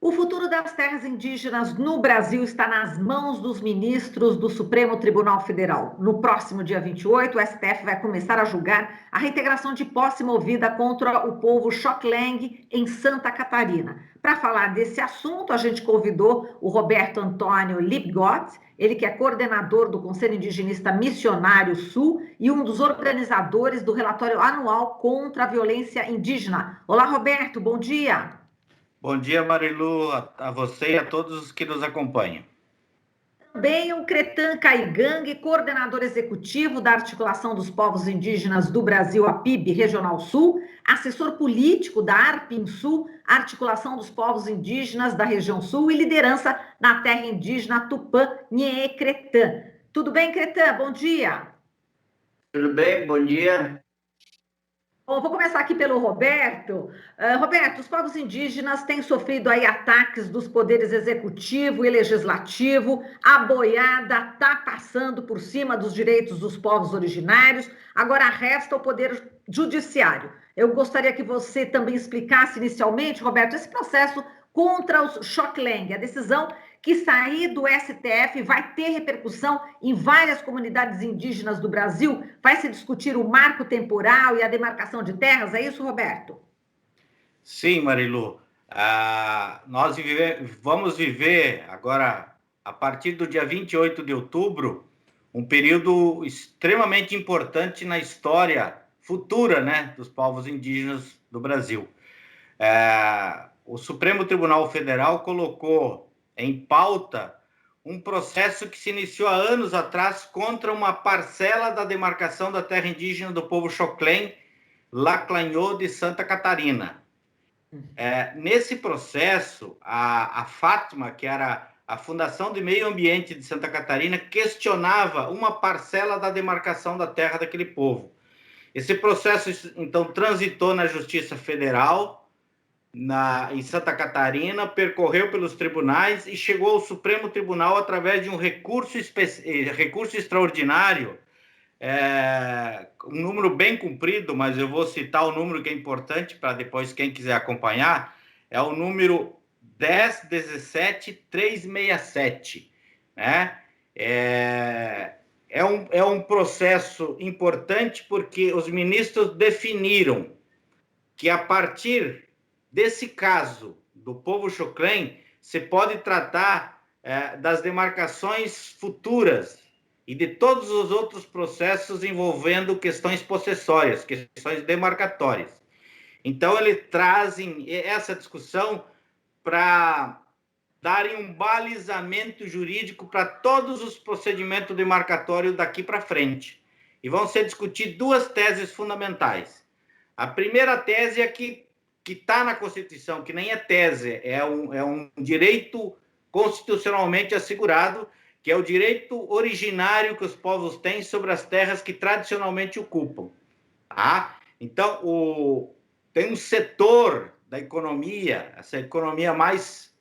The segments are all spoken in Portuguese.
O futuro das terras indígenas no Brasil está nas mãos dos ministros do Supremo Tribunal Federal. No próximo dia 28, o STF vai começar a julgar a reintegração de posse movida contra o povo Xoklengue em Santa Catarina. Para falar desse assunto, a gente convidou o Roberto Antônio Lipgott, ele que é coordenador do Conselho Indigenista Missionário Sul e um dos organizadores do relatório anual contra a violência indígena. Olá, Roberto, bom dia. Bom dia, Marilu, a você e a todos os que nos acompanham. Também o Cretan Caigangue, coordenador executivo da Articulação dos Povos Indígenas do Brasil, a PIB Regional Sul, assessor político da Arpim Sul, Articulação dos Povos Indígenas da Região Sul e liderança na terra indígena Tupã Nhê Cretan. Tudo bem, Cretan? Bom dia. Tudo bem? Bom dia. Bom, vou começar aqui pelo Roberto. Roberto, os povos indígenas têm sofrido aí ataques dos poderes executivo e legislativo, a boiada está passando por cima dos direitos dos povos originários, agora resta o poder judiciário. Eu gostaria que você também explicasse inicialmente, Roberto, esse processo contra os Xoklengue, a decisão que sair do STF vai ter repercussão em várias comunidades indígenas do Brasil. Vai se discutir o marco temporal e a demarcação de terras, é isso, Roberto? Sim, Marilu. Nós vamos viver agora, a partir do dia 28 de outubro, um período extremamente importante na história futura, né, dos povos indígenas do Brasil. O Supremo Tribunal Federal colocou em pauta um processo que se iniciou há anos atrás contra uma parcela da demarcação da terra indígena do povo Xoklen, Laclanhô de Santa Catarina. Nesse processo, a Fátima, que era a Fundação de Meio Ambiente de Santa Catarina, questionava uma parcela da demarcação da terra daquele povo. Esse processo, então, transitou na Justiça Federal, em Santa Catarina, percorreu pelos tribunais e chegou ao Supremo Tribunal através de um recurso extraordinário, um número bem comprido, mas eu vou citar o número que é importante para depois quem quiser acompanhar, é o número 10.17.367, né? É um processo importante porque os ministros definiram que a partir desse caso do povo Xoklen, se pode tratar das demarcações futuras e de todos os outros processos envolvendo questões possessórias, questões demarcatórias. Então, eles trazem essa discussão para darem um balizamento jurídico para todos os procedimentos demarcatórios daqui para frente. E vão ser discutidas duas teses fundamentais. A primeira tese é que está na Constituição, que nem é tese, é um direito constitucionalmente assegurado, que é o direito originário que os povos têm sobre as terras que tradicionalmente ocupam. Tá? Então, tem um setor da economia, essa economia mais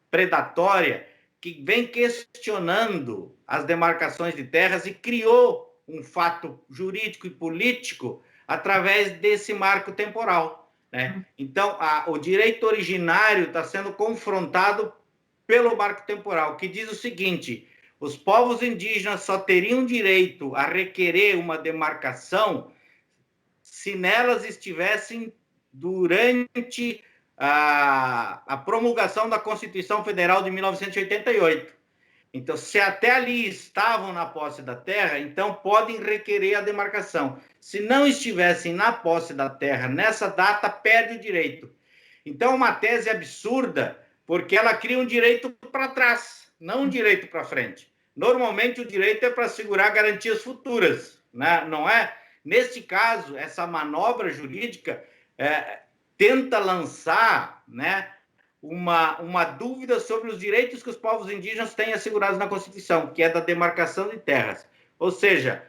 predatória, que vem questionando as demarcações de terras e criou um fato jurídico e político através desse marco temporal. Né? Então, o direito originário está sendo confrontado pelo marco temporal, que diz o seguinte: os povos indígenas só teriam direito a requerer uma demarcação se nelas estivessem durante a promulgação da Constituição Federal de 1988. Então, se até ali estavam na posse da terra, então podem requerer a demarcação. Se não estivessem na posse da terra nessa data, perde o direito. Então, é uma tese absurda, porque ela cria um direito para trás, não um direito para frente. Normalmente, o direito é para assegurar garantias futuras, né? Não é? Neste caso, essa manobra jurídica tenta lançar, né, uma dúvida sobre os direitos que os povos indígenas têm assegurados na Constituição, que é da demarcação de terras. Ou seja,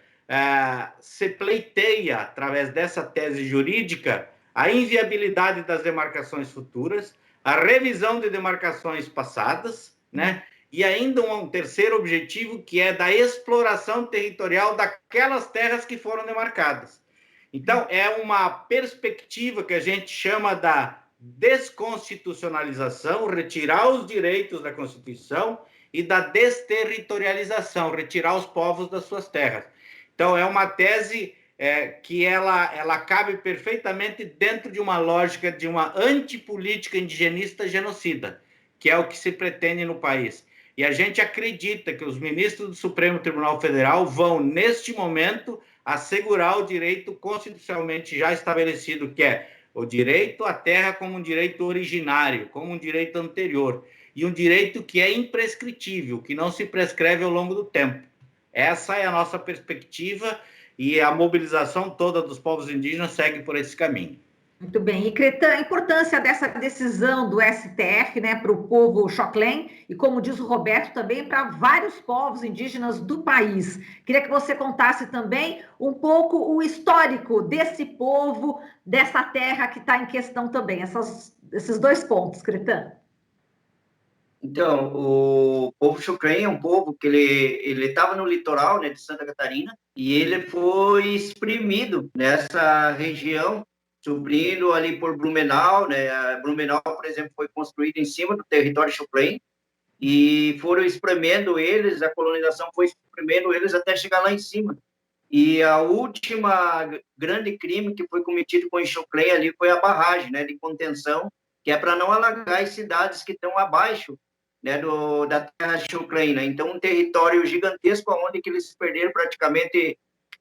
se pleiteia, através dessa tese jurídica, a inviabilidade das demarcações futuras, a revisão de demarcações passadas, né? E ainda um terceiro objetivo, que é da exploração territorial daquelas terras que foram demarcadas. Então, é uma perspectiva que a gente chama da desconstitucionalização, retirar os direitos da Constituição, e da desterritorialização, retirar os povos das suas terras. Então, é uma tese que ela cabe perfeitamente dentro de uma lógica de uma antipolítica indigenista genocida, que é o que se pretende no país. E a gente acredita que os ministros do Supremo Tribunal Federal vão, neste momento, assegurar o direito constitucionalmente já estabelecido, que é o direito à terra como um direito originário, como um direito anterior, e um direito que é imprescritível, que não se prescreve ao longo do tempo. Essa é a nossa perspectiva e a mobilização toda dos povos indígenas segue por esse caminho. Muito bem. E, Cretan, a importância dessa decisão do STF, né, para o povo Xoklen e, como diz o Roberto, também para vários povos indígenas do país. Queria que você contasse também um pouco o histórico desse povo, dessa terra que está em questão também, esses dois pontos, Cretan. Então, o povo Xoklen é um povo que ele estava no litoral, né, de Santa Catarina, e ele foi exprimido nessa região, suprindo ali por Blumenau, né? A Blumenau, por exemplo, foi construída em cima do território Xoklen, e foram espremendo eles, a colonização foi espremendo eles até chegar lá em cima. E a última grande crime que foi cometido com o Xoklen ali foi a barragem, né, de contenção, que é para não alagar as cidades que estão abaixo, né, da terra Xoklen, né? Então, um território gigantesco onde que eles perderam praticamente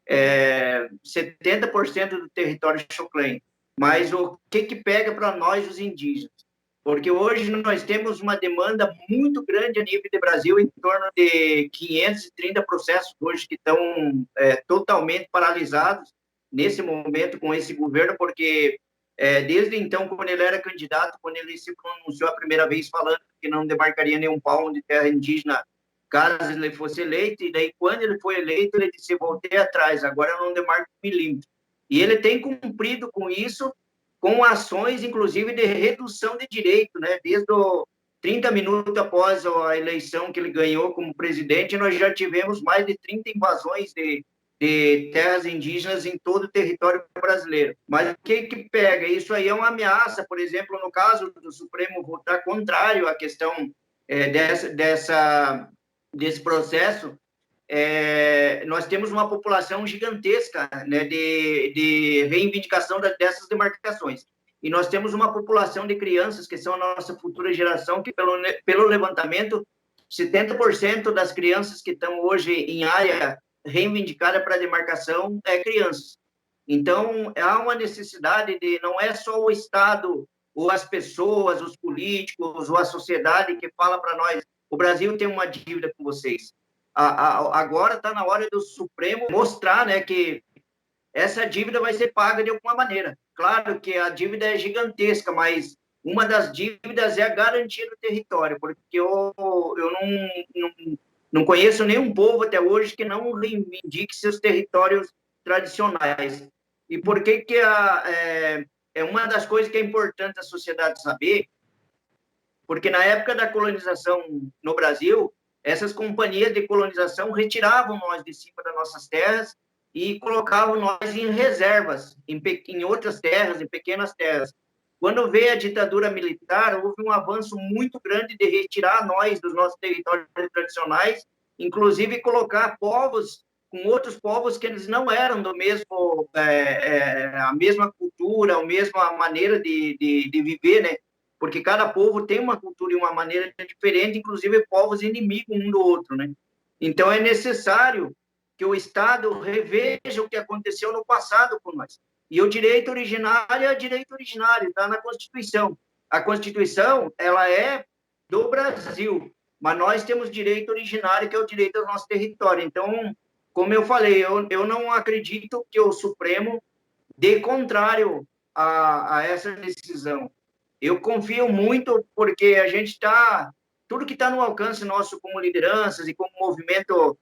70% do território Xoklen. Mas o que pega para nós, os indígenas? Porque hoje nós temos uma demanda muito grande a nível de Brasil, em torno de 530 processos hoje que estão totalmente paralisados nesse momento com esse governo, porque desde então, quando ele era candidato, quando ele se pronunciou a primeira vez falando que não demarcaria nenhum palmo de terra indígena caso ele fosse eleito, e daí quando ele foi eleito, ele disse, voltei atrás, agora eu não demarco um milímetro. E ele tem cumprido com isso, com ações, inclusive, de redução de direito, né? Desde 30 minutos após a eleição que ele ganhou como presidente, nós já tivemos mais de 30 invasões de terras indígenas em todo o território brasileiro. Mas o que pega? Isso aí é uma ameaça, por exemplo, no caso do Supremo votar contrário à questão desse processo, nós temos uma população gigantesca, né, de reivindicação dessas demarcações. E nós temos uma população de crianças, que são a nossa futura geração, que pelo levantamento, 70% das crianças que estão hoje em área reivindicada para demarcação crianças. Então, há uma necessidade de, não é só o Estado, ou as pessoas, os políticos, ou a sociedade que fala para nós, o Brasil tem uma dívida com vocês. Agora está na hora do Supremo mostrar, né, que essa dívida vai ser paga de alguma maneira. Claro que a dívida é gigantesca, mas uma das dívidas é a garantia do território, porque eu não conheço nenhum povo até hoje que não reivindique seus territórios tradicionais. E por que é uma das coisas que é importante a sociedade saber, porque na época da colonização no Brasil, essas companhias de colonização retiravam nós de cima das nossas terras e colocavam nós em reservas, em outras terras, em pequenas terras. Quando veio a ditadura militar, houve um avanço muito grande de retirar nós dos nossos territórios tradicionais, inclusive colocar povos com outros povos que eles não eram do mesmo, a mesma cultura, a mesma maneira de viver, né? Porque cada povo tem uma cultura e uma maneira diferente, inclusive povos inimigos um do outro, né? Então, é necessário que o Estado reveja o que aconteceu no passado com nós. E o direito originário é direito originário, está na Constituição. A Constituição, ela é do Brasil, mas nós temos direito originário, que é o direito ao nosso território. Então, como eu falei, eu não acredito que o Supremo dê contrário a essa decisão. Eu confio muito porque a gente está... Tudo que está no alcance nosso como lideranças e como movimento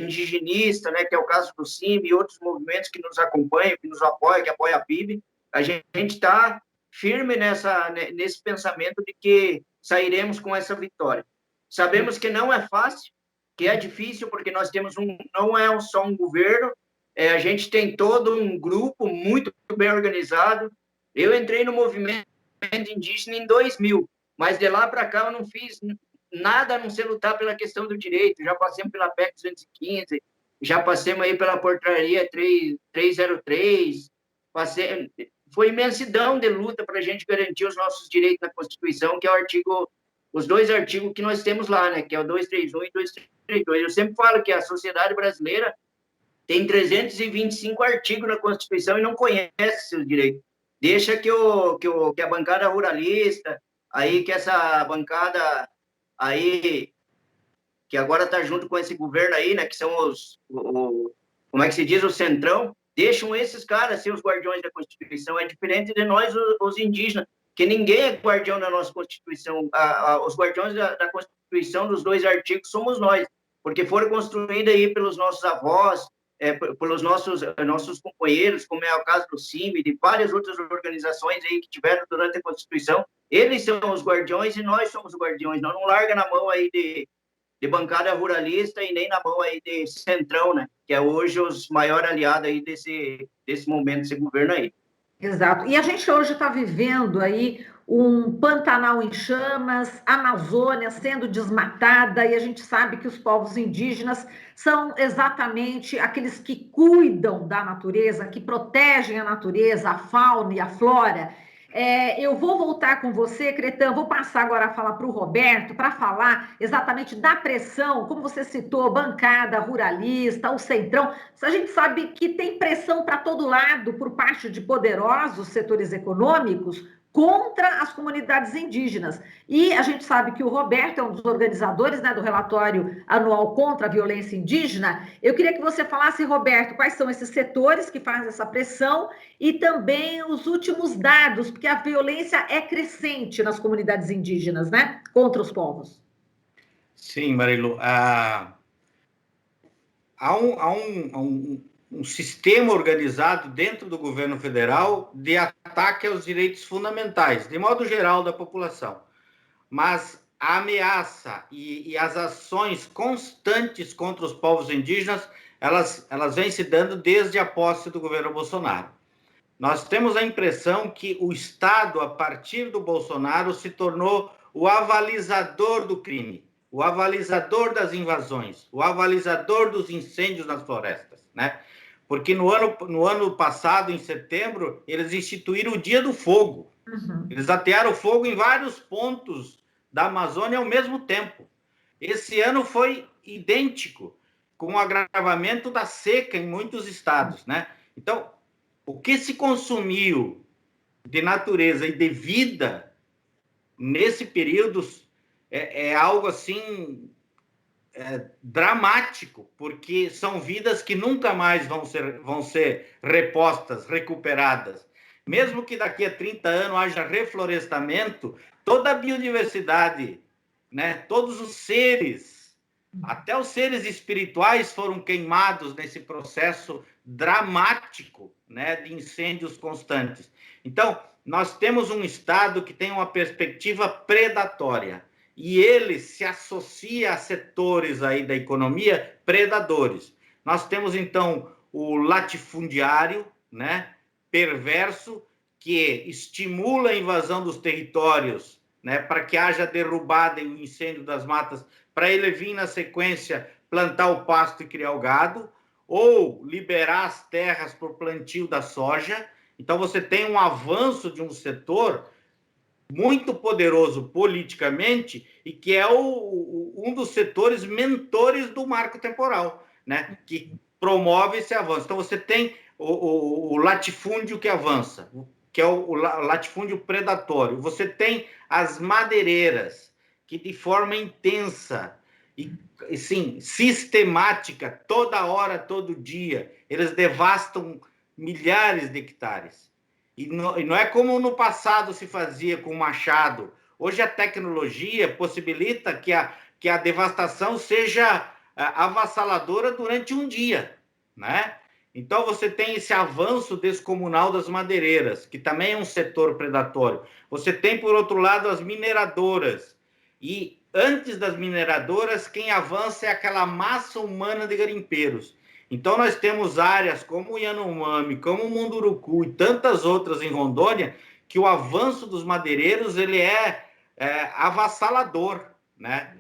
indigenista, né, que é o caso do CIMB e outros movimentos que nos acompanham, que nos apoiam, que apoia a PIB, a gente está firme nesse pensamento de que sairemos com essa vitória. Sabemos que não é fácil, que é difícil, porque nós temos não é só um governo, a gente tem todo um grupo muito bem organizado. Eu entrei no movimento movimento indígena em 2000, mas de lá para cá eu não fiz nada a não ser lutar pela questão do direito. Já passamos pela PEC 215, já passamos aí pela portaria 303, foi imensidão de luta para a gente garantir os nossos direitos na Constituição, que é os dois artigos que nós temos lá, né, que é o 231 e 232. Eu sempre falo que a sociedade brasileira tem 325 artigos na Constituição e não conhece seus direitos. Deixa que a bancada ruralista, aí que essa bancada aí, que agora está junto com esse governo aí, né, que são como é que se diz, o centrão, deixam esses caras ser os guardiões da Constituição. É diferente de nós, os indígenas, que ninguém é guardião da nossa Constituição. Os guardiões da Constituição, dos dois artigos, somos nós, porque foram construídos aí pelos nossos avós, pelos nossos companheiros, como é o caso do CIMI, de várias outras organizações aí que tiveram durante a Constituição. Eles são os guardiões e nós somos os guardiões. Nós não larga na mão aí de bancada ruralista e nem na mão aí de centrão, né? Que é hoje os maiores aliados aí desse momento, desse governo aí. Exato. E a gente hoje está vivendo aí um Pantanal em chamas, Amazônia sendo desmatada, e a gente sabe que os povos indígenas são exatamente aqueles que cuidam da natureza, que protegem a natureza, a fauna e a flora. Eu vou voltar com você, Cretã, vou passar agora a falar para o Roberto, para falar exatamente da pressão, como você citou, bancada ruralista, o centrão. A gente sabe que tem pressão para todo lado por parte de poderosos setores econômicos contra as comunidades indígenas. E a gente sabe que o Roberto é um dos organizadores, né, do relatório anual contra a violência indígena. Eu queria que você falasse, Roberto, quais são esses setores que fazem essa pressão e também os últimos dados, porque a violência é crescente nas comunidades indígenas, né, contra os povos. Sim, Marilu. Há um sistema organizado dentro do governo federal de ataque aos direitos fundamentais, de modo geral, da população. Mas a ameaça e as ações constantes contra os povos indígenas, elas vêm se dando desde a posse do governo Bolsonaro. Nós temos a impressão que o Estado, a partir do Bolsonaro, se tornou o avalizador do crime, o avalizador das invasões, o avalizador dos incêndios nas florestas, né? Porque no ano passado, em setembro, eles instituíram o Dia do Fogo. Uhum. Eles atearam fogo em vários pontos da Amazônia ao mesmo tempo. Esse ano foi idêntico, com o agravamento da seca em muitos estados, né? Então, o que se consumiu de natureza e de vida nesse período é algo assim dramático, porque são vidas que nunca mais vão ser repostas, recuperadas. Mesmo que daqui a 30 anos haja reflorestamento, toda a biodiversidade, né, todos os seres, até os seres espirituais foram queimados nesse processo dramático, né, de incêndios constantes. Então, nós temos um Estado que tem uma perspectiva predatória, e ele se associa a setores aí da economia predadores. Nós temos, então, o latifundiário, né, perverso, que estimula a invasão dos territórios, né, para que haja derrubada e o incêndio das matas, para ele vir na sequência plantar o pasto e criar o gado, ou liberar as terras para o plantio da soja. Então, você tem um avanço de um setor muito poderoso politicamente e que é um dos setores mentores do marco temporal, né? Que promove esse avanço. Então, você tem o latifúndio que avança, que é o latifúndio predatório. Você tem as madeireiras, que de forma intensa e, sim, sistemática, toda hora, todo dia, eles devastam milhares de hectares. E não é como no passado se fazia com o machado. Hoje a tecnologia possibilita que a devastação seja avassaladora durante um dia, né? Então você tem esse avanço descomunal das madeireiras, que também é um setor predatório. Você tem, por outro lado, as mineradoras. E antes das mineradoras, quem avança é aquela massa humana de garimpeiros. Então, nós temos áreas como o Yanomami, como o Munduruku e tantas outras em Rondônia, que o avanço dos madeireiros ele é avassalador, né?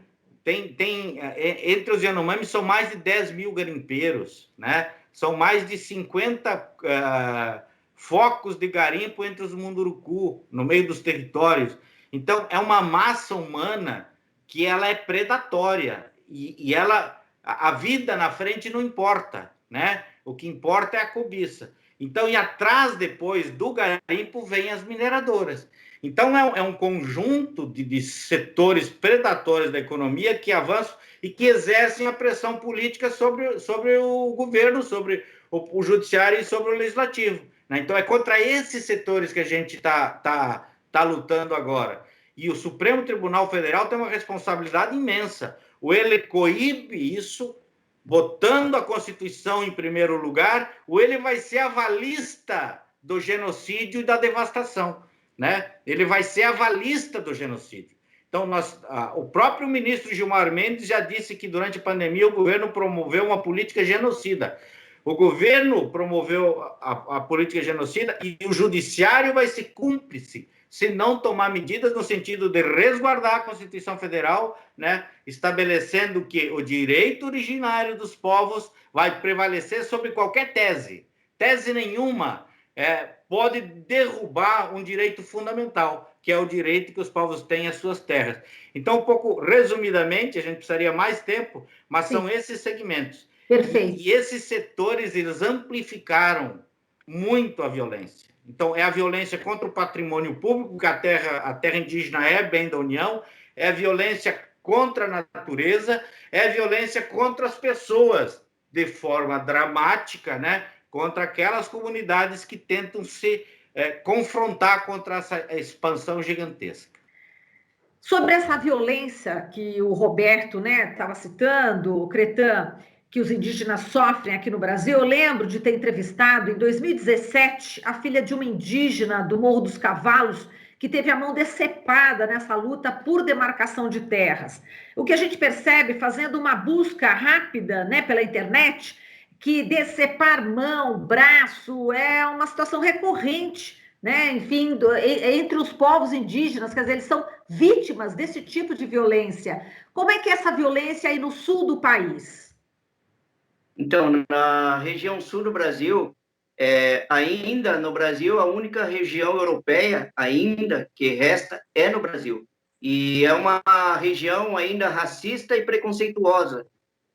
Entre os Yanomamis são mais de 10 mil garimpeiros, né? São mais de 50 focos de garimpo entre os Munduruku, no meio dos territórios. Então, é uma massa humana que ela é predatória e a vida na frente não importa, né? O que importa é a cobiça. Então, e atrás, depois do garimpo, vem as mineradoras. Então, é um conjunto de setores predatórios da economia que avançam e que exercem a pressão política sobre o governo, sobre o judiciário e sobre o legislativo, né? Então, é contra esses setores que a gente tá lutando agora. E o Supremo Tribunal Federal tem uma responsabilidade imensa. Ele coíbe isso, botando a Constituição em primeiro lugar, ou ele vai ser avalista do genocídio e da devastação, né? Ele vai ser avalista do genocídio. Então, o próprio ministro Gilmar Mendes já disse que durante a pandemia o governo promoveu uma política genocida. O governo promoveu a política genocida e o judiciário vai ser cúmplice se não tomar medidas no sentido de resguardar a Constituição Federal, né, estabelecendo que o direito originário dos povos vai prevalecer sobre qualquer tese. Tese nenhuma pode derrubar um direito fundamental, que é o direito que os povos têm às suas terras. Então, um pouco resumidamente, a gente precisaria mais tempo, mas são esses segmentos. Perfeito. E esses setores, eles amplificaram muito a violência. Então, é a violência contra o patrimônio público, que a terra indígena é bem da União, é a violência contra a natureza, é a violência contra as pessoas, de forma dramática, né? Contra aquelas comunidades que tentam se confrontar contra essa expansão gigantesca. Sobre essa violência que o Roberto, né, estava citando, o Cretan, que os indígenas sofrem aqui no Brasil, eu lembro de ter entrevistado, em 2017, a filha de uma indígena do Morro dos Cavalos, que teve a mão decepada nessa luta por demarcação de terras. O que a gente percebe, fazendo uma busca rápida, né, pela internet, que decepar mão, braço, é uma situação recorrente, né? Enfim, entre os povos indígenas, quer dizer, eles são vítimas desse tipo de violência. Como é que é essa violência aí no sul do país? Então, na região sul do Brasil, ainda no Brasil, a única região europeia ainda que resta é no Brasil. E é uma região ainda racista e preconceituosa.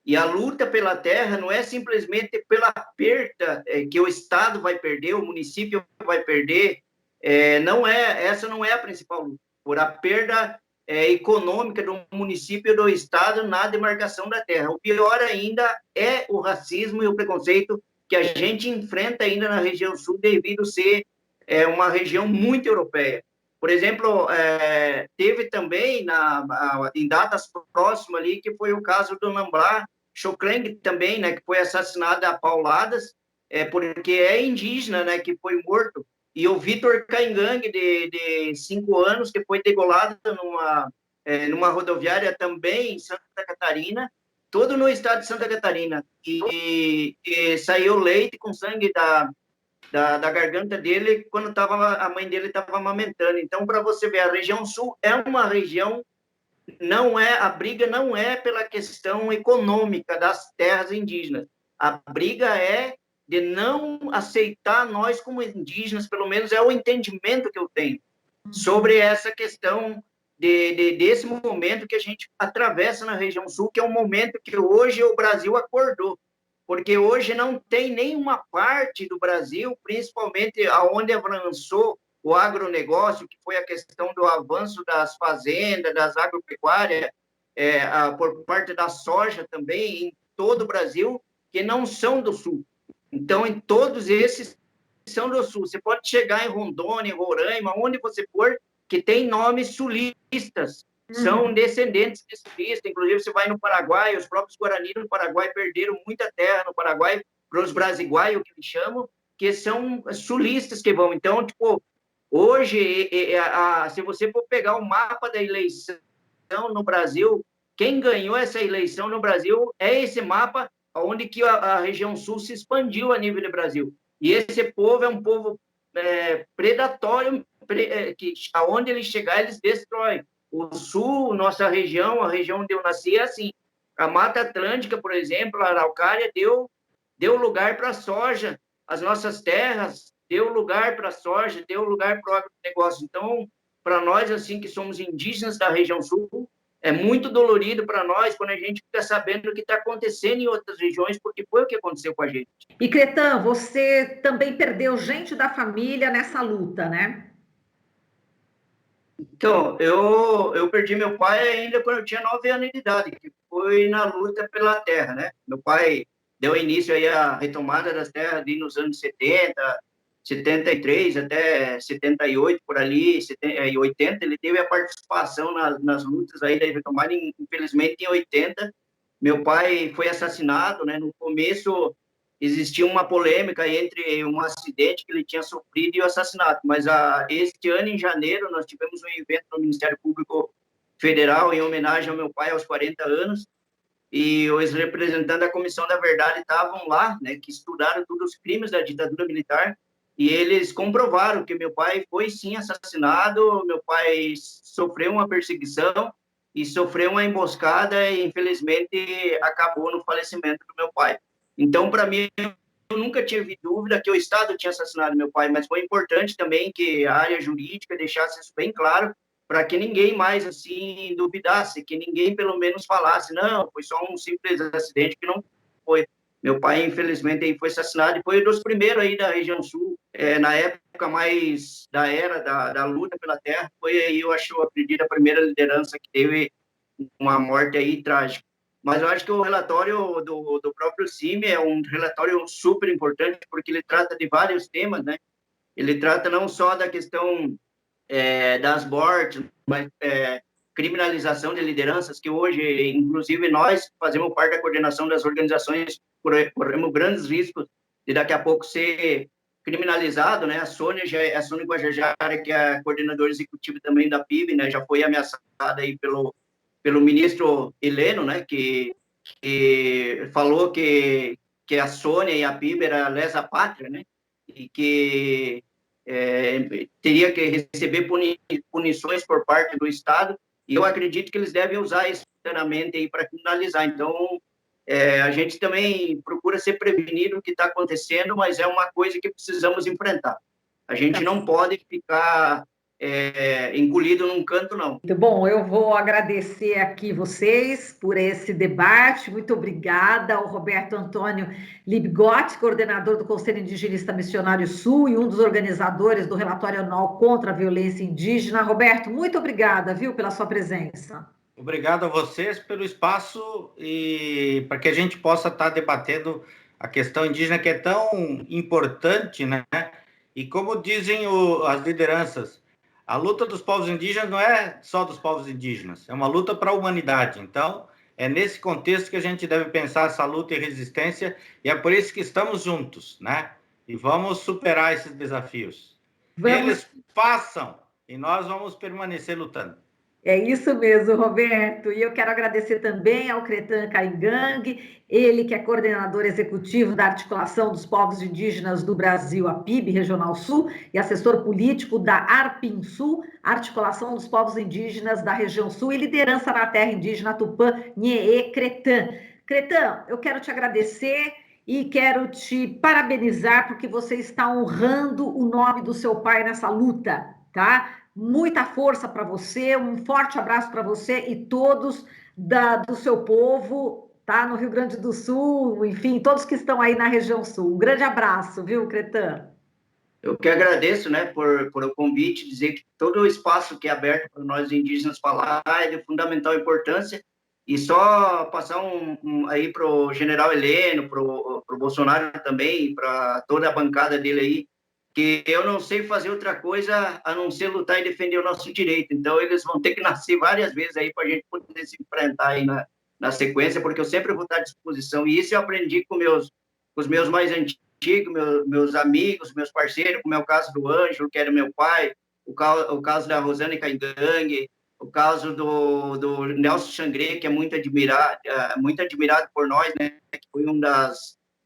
E a luta pela terra não é simplesmente pela perda que o Estado vai perder, o município vai perder. Essa não é a principal luta. Por a perda econômica do município e do Estado na demarcação da terra. O pior ainda é o racismo e o preconceito que a gente enfrenta ainda na região sul devido a ser uma região muito europeia. Por exemplo, teve também em datas próximas ali, que foi o caso do Namblá Chokreng também, né, que foi assassinada a pauladas, porque é indígena, né, que foi morto. E o Vitor Caingang, de 5 anos, que foi degolado numa rodoviária também em Santa Catarina, todo no estado de Santa Catarina. E saiu leite com sangue da garganta dele quando a mãe dele estava amamentando. Então, para você ver, a região sul é uma região, a briga não é pela questão econômica das terras indígenas. A briga é de não aceitar nós como indígenas, pelo menos é o entendimento que eu tenho sobre essa questão desse momento que a gente atravessa na região sul, que é um momento que hoje o Brasil acordou, porque hoje não tem nenhuma parte do Brasil, principalmente aonde avançou o agronegócio, que foi a questão do avanço das fazendas, das agropecuárias, por parte da soja também, em todo o Brasil, que não são do Sul. Então, em todos esses são do Sul. Você pode chegar em Rondônia, em Roraima, onde você for, que tem nomes sulistas, são descendentes de sulistas. Inclusive, você vai no Paraguai, os próprios Guarani no Paraguai perderam muita terra no Paraguai para os brasiguaios, que eles chamam, que são sulistas que vão. Então, tipo, hoje, se você for pegar o mapa da eleição no Brasil, quem ganhou essa eleição no Brasil é esse mapa onde que a região sul se expandiu a nível do Brasil. E esse povo é um povo predatório que aonde eles chegar, eles destroem. O sul, nossa região, a região onde eu nasci, é assim. A Mata Atlântica, por exemplo, a Araucária deu lugar para a soja. As nossas terras deu lugar para a soja, deu lugar para o agronegócio. Então, para nós, assim, que somos indígenas da região sul, é muito dolorido para nós quando a gente fica sabendo o que está acontecendo em outras regiões, porque foi o que aconteceu com a gente. E, Cretan, você também perdeu gente da família nessa luta, né? Então, eu perdi meu pai ainda quando eu tinha 9 anos de idade, que foi na luta pela terra, né? Meu pai deu início aí à retomada das terras ali nos anos 70, 73 até 78, por ali, 80, ele teve a participação nas lutas aí da retomada, infelizmente em 80, meu pai foi assassinado, né? No começo existia uma polêmica entre um acidente que ele tinha sofrido e o assassinato, mas este ano, em janeiro, nós tivemos um evento no Ministério Público Federal em homenagem ao meu pai aos 40 anos, e os representantes da Comissão da Verdade estavam lá, né, que estudaram todos os crimes da ditadura militar, e eles comprovaram que meu pai foi sim assassinado, meu pai sofreu uma perseguição e sofreu uma emboscada e infelizmente acabou no falecimento do meu pai. Então, para mim, eu nunca tive dúvida que o Estado tinha assassinado meu pai, mas foi importante também que a área jurídica deixasse isso bem claro, para que ninguém mais, assim, duvidasse, que ninguém, pelo menos, falasse, não, foi só um simples acidente, que não foi. Meu pai, infelizmente, aí foi assassinado e foi um dos primeiros aí da região sul, na época mais da era da luta pela terra, foi aí, eu acho, acredito, a primeira liderança que teve uma morte aí trágica. Mas eu acho que o relatório do próprio CIMI é um relatório super importante, porque ele trata de vários temas, né? Ele trata não só da questão das mortes, mas criminalização de lideranças, que hoje, inclusive, nós fazemos parte da coordenação das organizações, corremos grandes riscos de daqui a pouco ser criminalizado, né? A Sônia Guajajara, que é a coordenadora executiva também da PIB, né? Já foi ameaçada aí pelo ministro Heleno, né? Que falou que a Sônia e a PIB era lesa pátria, né? E que teria que receber punições por parte do Estado, e eu acredito que eles devem usar isso internamente aí para finalizar. Então, a gente também procura ser prevenido do que está acontecendo, mas é uma coisa que precisamos enfrentar. A gente não pode ficar encolhido num canto, não. Muito bom, eu vou agradecer aqui vocês por esse debate. Muito obrigada ao Roberto Antônio Libgotti, coordenador do Conselho Indigenista Missionário Sul e um dos organizadores do relatório anual contra a violência indígena. Roberto, muito obrigada, viu, pela sua presença. Obrigado a vocês pelo espaço e para que a gente possa estar debatendo a questão indígena, que é tão importante, né? E como dizem as lideranças, a luta dos povos indígenas não é só dos povos indígenas, é uma luta para a humanidade. Então, é nesse contexto que a gente deve pensar essa luta e resistência, e é por isso que estamos juntos, né? E vamos superar esses desafios. Eles façam, e nós vamos permanecer lutando. É isso mesmo, Roberto. E eu quero agradecer também ao Cretan Caingang, ele que é coordenador executivo da Articulação dos Povos Indígenas do Brasil, a PIB Regional Sul, e assessor político da ARPINSul, Articulação dos Povos Indígenas da Região Sul e liderança na terra indígena Tupã Nhee Cretan. Cretan, eu quero te agradecer e quero te parabenizar porque você está honrando o nome do seu pai nessa luta, tá? Muita força para você, um forte abraço para você e todos do seu povo, tá? No Rio Grande do Sul, enfim, todos que estão aí na região sul. Um grande abraço, viu, Cretan? Eu que agradeço, né, por o convite, dizer que todo o espaço que é aberto para nós indígenas falar é de fundamental importância, e só passar aí para o general Heleno, para o Bolsonaro também, para toda a bancada dele aí, que eu não sei fazer outra coisa a não ser lutar e defender o nosso direito. Então, eles vão ter que nascer várias vezes aí para a gente poder se enfrentar aí na sequência, porque eu sempre vou estar à disposição. E isso eu aprendi com os meus mais antigos, meus amigos, meus parceiros, como é o caso do Ângelo, que era meu pai, o caso da Rosane Caingang, o caso do Nelson Xangre, que é muito admirado por nós, né? Que foi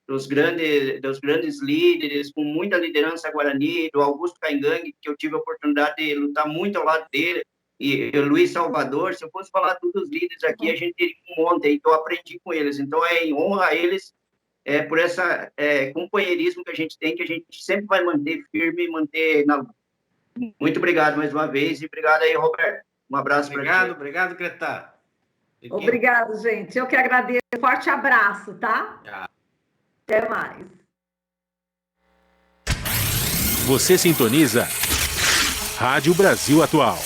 dos grandes líderes, com muita liderança guarani, do Augusto Caingangue, que eu tive a oportunidade de lutar muito ao lado dele, e o Luiz Salvador. Se eu fosse falar todos os líderes aqui, a gente teria um monte, então eu aprendi com eles. Então, é em honra a eles, por esse companheirismo que a gente tem, que a gente sempre vai manter firme e manter na luta. Muito obrigado mais uma vez, e obrigado aí, Roberto. Um abraço para ti. Obrigado, Greta. Obrigado, gente. Eu que agradeço. Forte abraço, tá? Até mais. Você sintoniza Rádio Brasil Atual.